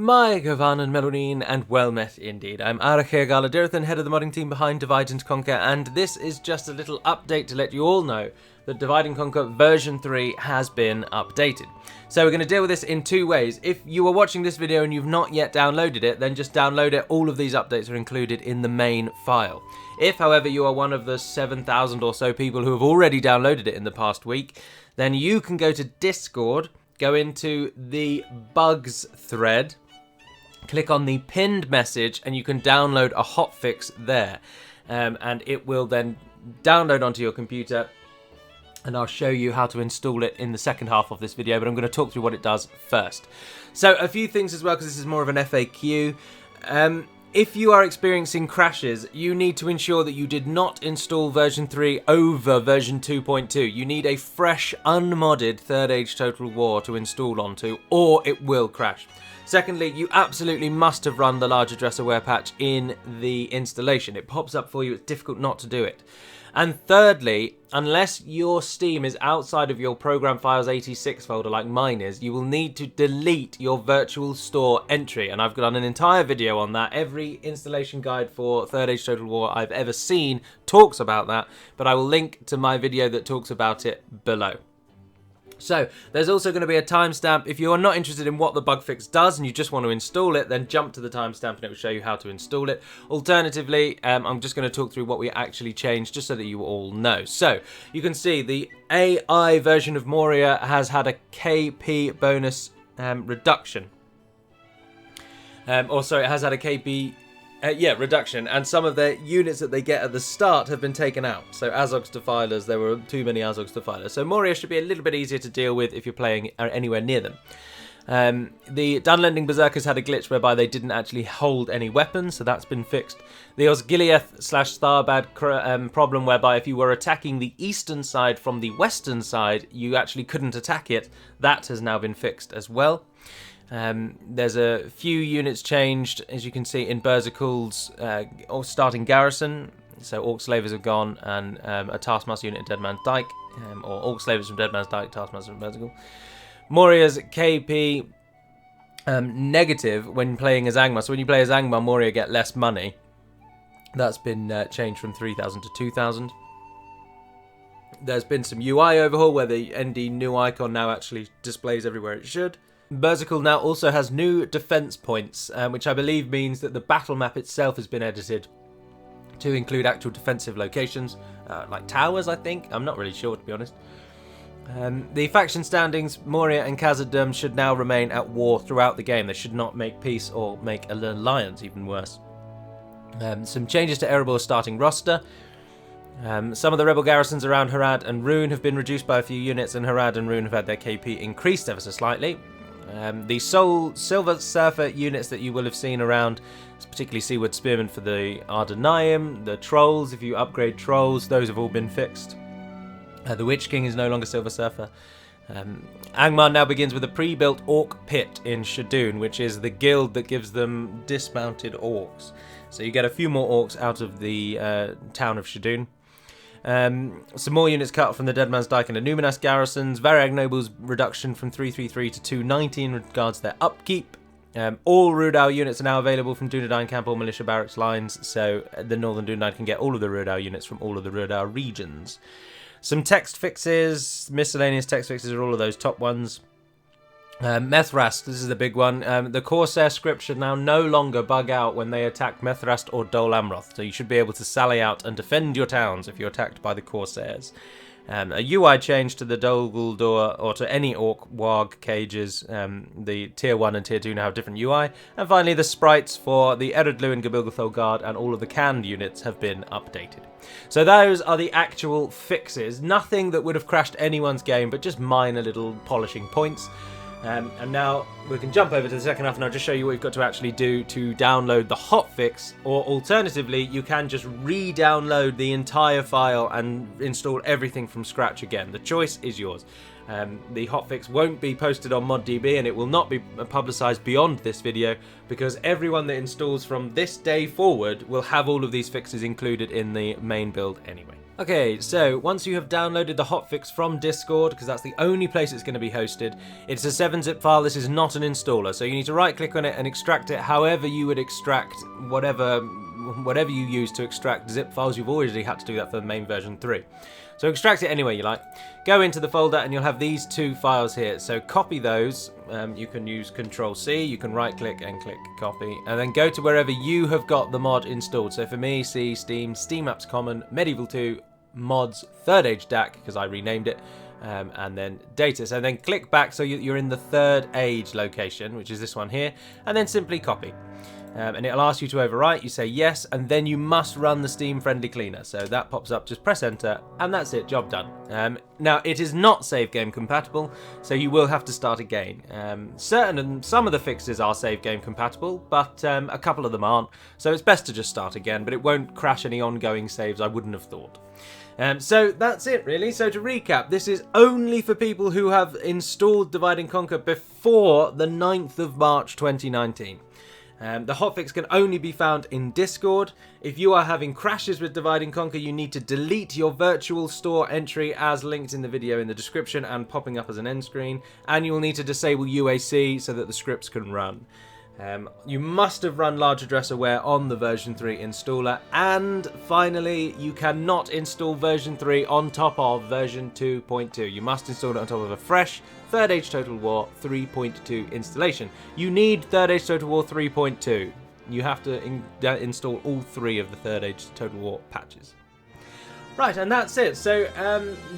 My Gavan and Melonin, and well met indeed. I'm Arachir Galadirthan, head of the modding team behind Divide and Conquer, and this is just a little update to let you all know that Divide and Conquer version 3 has been updated. So we're going to deal with this in two ways. If you are watching this video and you've not yet downloaded it, then just download it. All of these updates are included in the main file. If, however, you are one of the 7,000 or so people who have already downloaded it in the past week, then you can go to Discord, go into the bugs thread, click on the pinned message, and you can download a hotfix there. And it will then download onto your computer, and I'll show you how to install it in the second half of this video, but I'm going to talk through what it does first. So a few things as well, because this is more of an FAQ. If you are experiencing crashes, you need to ensure that you did not install version 3 over version 2.2. You need a fresh, unmodded Third Age Total War to install onto, or it will crash. Secondly, you absolutely must have run the large address aware patch in the installation. It pops up for you, it's difficult not to do it. And thirdly, unless your Steam is outside of your Program Files 86 folder like mine is, you will need to delete your virtual store entry. And I've done an entire video on that. Every installation guide for Third Age Total War I've ever seen talks about that, but I will link to my video that talks about it below. So, there's also going to be a timestamp. If you are not interested in what the bug fix does and you just want to install it, then jump to the timestamp and it will show you how to install it. Alternatively, I'm just going to talk through what we actually changed just so that you all know. So, you can see the AI version of Moria has had a KP bonus reduction. Also, it has had a KP reduction, and some of the units that they get at the start have been taken out. So Azog's Defilers, there were too many Azog's Defilers. So Moria should be a little bit easier to deal with if you're playing anywhere near them. The Dunlending Berserkers had a glitch whereby they didn't actually hold any weapons, so that's been fixed. The Osgiliath/Tharbad problem whereby if you were attacking the eastern side from the western side, you actually couldn't attack it, that has now been fixed as well. There's a few units changed, as you can see, in Berserkle's starting garrison. So Orc Slavers have gone, and a Taskmaster unit in Dead Man's Dyke, or Orc Slavers from Dead Man's Dyke, Taskmaster from Berserkle. Moria's KP negative when playing as Angmar. So when you play as Angmar, Moria get less money. That's been changed from 3,000 to 2,000. There's been some UI overhaul where the ND new icon now actually displays everywhere it should. Berserkle now also has new defense points, which I believe means that the battle map itself has been edited to include actual defensive locations, like towers, I think. I'm not really sure, to be honest. The faction standings, Moria and Khazad-dûm, should now remain at war throughout the game. They should not make peace or make an alliance, even worse. Some changes to Erebor's starting roster. Some of the rebel garrisons around Harad and Rune have been reduced by a few units, and Harad and Rune have had their KP increased ever so slightly. The Silver Surfer units that you will have seen around, particularly Seaward Spearmen for the Ardenaeum, the Trolls, if you upgrade Trolls, those have all been fixed. The Witch King is no longer Silver Surfer. Angmar now begins with a pre-built Orc Pit in Shadun, which is the guild that gives them dismounted Orcs. So you get a few more Orcs out of the town of Shadun. Some more units cut from the Dead Man's Dyke and the Numinas garrisons. Variag Noble's reduction from 333 to 290 in regards to their upkeep. All Rudau units are now available from Dunedain Camp or Militia Barracks lines, so the Northern Dunedain can get all of the Rudau units from all of the Rudau regions. Some text fixes, miscellaneous text fixes are all of those top ones. Methrast, this is the big one. The Corsair script should now no longer bug out when they attack Methrast or Dol Amroth, so you should be able to sally out and defend your towns if you're attacked by the Corsairs. A UI change to the Dol Guldur or to any Orc Warg cages. The Tier 1 and Tier 2 now have different UI. And finally, the sprites for the Eredlu and Gabilgathol Guard and all of the canned units have been updated. So those are the actual fixes. Nothing that would have crashed anyone's game, but just minor little polishing points. And now we can jump over to the second half and I'll just show you what you've got to actually do to download the hotfix, or alternatively you can just re-download the entire file and install everything from scratch again. The choice is yours. The hotfix won't be posted on ModDB and it will not be publicised beyond this video, because everyone that installs from this day forward will have all of these fixes included in the main build anyway. Okay, so once you have downloaded the hotfix from Discord, because that's the only place it's going to be hosted, it's a 7-zip file. This is not an installer, so you need to right-click on it and extract it however you would extract whatever you use to extract zip files. You've already had to do that for main version 3. So extract it any way you like. Go into the folder and you'll have these 2 files here. So copy those. You can use Control-C, you can right-click and click copy, and then go to wherever you have got the mod installed. So for me, C, Steam, Steam Apps Common, Medieval 2, Mods, 3rd Age DaC, because I renamed it, and then Data. So then click back so you're in the 3rd Age location, which is this one here, and then simply copy. And it'll ask you to overwrite, you say yes, and then you must run the Steam Friendly Cleaner. So that pops up, just press enter, and that's it, job done. Now, it is not save game compatible, so you will have to start again. Some of the fixes are save game compatible, but a couple of them aren't, so it's best to just start again, but it won't crash any ongoing saves, I wouldn't have thought. So that's it really. So to recap, this is only for people who have installed Divide & Conquer before the 9th of March 2019. The hotfix can only be found in Discord. If you are having crashes with Divide & Conquer, you need to delete your virtual store entry as linked in the video in the description and popping up as an end screen. And you'll need to disable UAC so that the scripts can run. You must have run large address aware on the version 3 installer, and finally you cannot install version 3 on top of version 2.2. You must install it on top of a fresh 3rd Age Total War 3.2 installation. You need 3rd Age Total War 3.2. You have to install all 3 of the 3rd Age Total War patches. Right, and that's it. So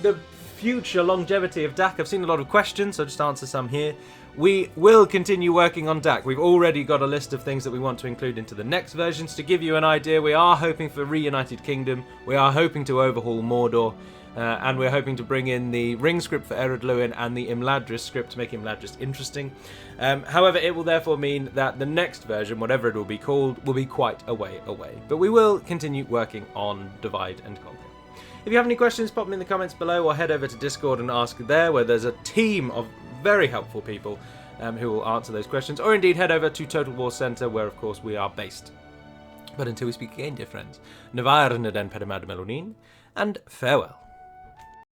the future longevity of DaC, I've seen a lot of questions, so I'll just answer some here. We will continue working on DaC. We've already got a list of things that we want to include into the next versions. To give you an idea, we are hoping for Reunited Kingdom, we are hoping to overhaul Mordor, and we're hoping to bring in the Ring script for Ered Luin and the Imladris script to make Imladris interesting. However, it will therefore mean that the next version, whatever it will be called, will be quite a way away. But we will continue working on Divide & Conquer. If you have any questions, pop them in the comments below or head over to Discord and ask there, where there's a team of very helpful people who will answer those questions, or indeed head over to Total War Centre, where of course we are based. But until we speak again, dear friends, Navarne den Pedamad Melonin, and farewell.